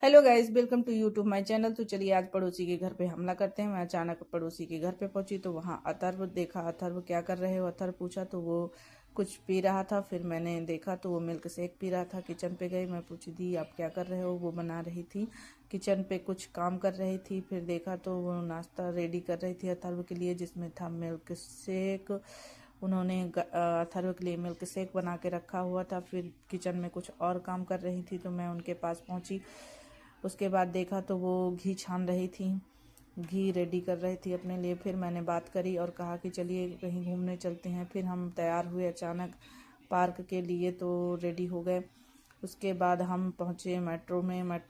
Hello guys, welcome to YouTube my channel. तो चलिए आज पड़ोसी के घर पे हमला करते हैं। मैं अचानक पड़ोसी के घर पे पहुंची तो वहाँ अथर्व देखा। अथर्व क्या कर रहे हो? अथर्व पूछा तो वो कुछ पी रहा था। फिर मैंने देखा तो वो मिल्क शेक पी रहा था। किचन पे गई, मैं पूछी दी आप क्या कर रहे हो? वो बना रही थी, किचन पे कुछ काम कर रही थी। फिर देखा तो वो नाश्ता रेडी कर रही थी अथर्व के लिए, जिसमें था मिल्क शेक। उन्होंने अथर्व के लिए मिल्क शेक बना के रखा हुआ था। फिर किचन में कुछ और काम कर रही थी तो मैं उनके पास पहुंची। उसके बाद देखा तो वो घी छान रही थी, घी रेडी कर रही थी अपने लिए। फिर मैंने बात करी और कहा कि चलिए कहीं घूमने चलते हैं। फिर हम तैयार हुए अचानक पार्क के लिए, तो रेडी हो गए। उसके बाद हम पहुँचे मेट्रो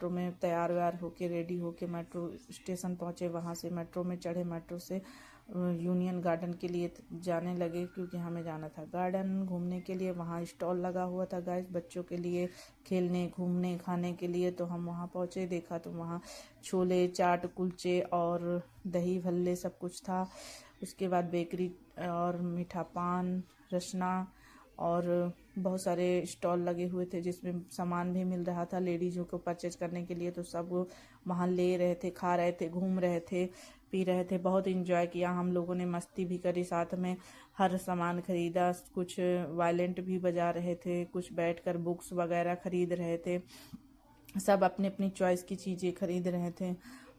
में तैयार व्यार होके रेडी होके मेट्रो स्टेशन पहुँचे। वहाँ से मेट्रो में चढ़े, मेट्रो से यूनियन गार्डन के लिए जाने लगे, क्योंकि हमें जाना था गार्डन घूमने के लिए। वहाँ स्टॉल लगा हुआ था गाइस बच्चों के लिए खेलने, घूमने, खाने के लिए। तो हम वहाँ पहुँचे, देखा तो वहाँ छोले, चाट, कुलचे और दही भल्ले सब कुछ था। उसके बाद बेकरी और मीठा पान, रसना और बहुत सारे स्टॉल लगे हुए थे, जिसमें सामान भी मिल रहा था लेडीज़ों को परचेज करने के लिए। तो सब वहाँ ले रहे थे, खा रहे थे, घूम रहे थे, पी रहे थे। बहुत इंजॉय किया हम लोगों ने, मस्ती भी करी साथ में, हर सामान खरीदा। कुछ वायलेंट भी बजा रहे थे, कुछ बैठकर बुक्स वगैरह खरीद रहे थे। सब अपनी अपनी चॉइस की चीज़ें खरीद रहे थे।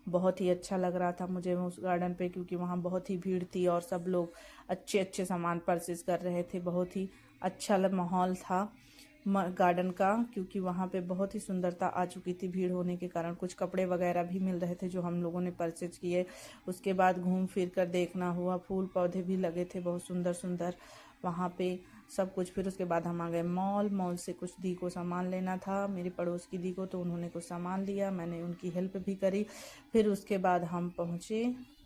बहुत ही अच्छा लग रहा था मुझे उस गार्डन पे, क्योंकि वहाँ बहुत ही भीड़ थी और सब लोग अच्छे अच्छे सामान परचेज कर रहे थे। बहुत ही अच्छा माहौल था गार्डन का, क्योंकि वहाँ पे बहुत ही सुंदरता आ चुकी थी भीड़ होने के कारण। कुछ कपड़े वगैरह भी मिल रहे थे जो हम लोगों ने परचेज किए। उसके बाद घूम फिर कर देखना हुआ, फूल पौधे भी लगे थे बहुत सुंदर सुंदर वहाँ पे सब कुछ। फिर उसके बाद हम आ गए मॉल से कुछ दी को सामान लेना था, मेरी पड़ोस की दी को, तो उन्होंने कुछ सामान लिया, मैंने उनकी हेल्प भी करी। फिर उसके बाद हम पहुँचे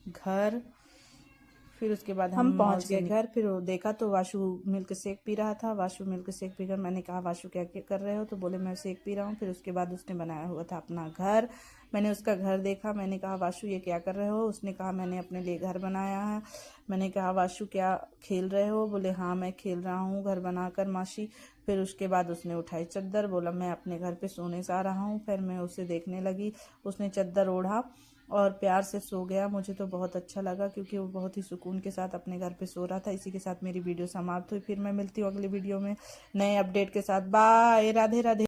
घर। फिर उसके बाद हम पहुंच गए घर। फिर वो देखा तो वाशु मिल्क शेक पी रहा था। वाशु मिल्क शेक पीकर मैंने कहा वाशु क्या क्या कर रहे हो? तो बोले मैं शेक पी रहा हूँ। फिर उसके बाद उसने बनाया हुआ था अपना घर। मैंने उसका घर देखा, मैंने कहा वाशु ये क्या कर रहे हो? उसने कहा मैंने अपने लिए घर बनाया है। मैंने कहा वाशु क्या खेल रहे हो? बोले हाँ मैं खेल रहा हूँ घर बनाकर मासी। फिर उसके बाद उसने उठाई चादर, बोला मैं अपने घर पे सोने जा रहा हूँ। फिर मैं उसे देखने लगी, उसने चादर ओढ़ा और प्यार से सो गया। मुझे तो बहुत अच्छा लगा, क्योंकि वो बहुत ही सुकून के साथ अपने घर पे सो रहा था। इसी के साथ मेरी वीडियो समाप्त हुई। फिर मैं मिलती हूँ अगली वीडियो में नए अपडेट के साथ। बाय, राधे राधे।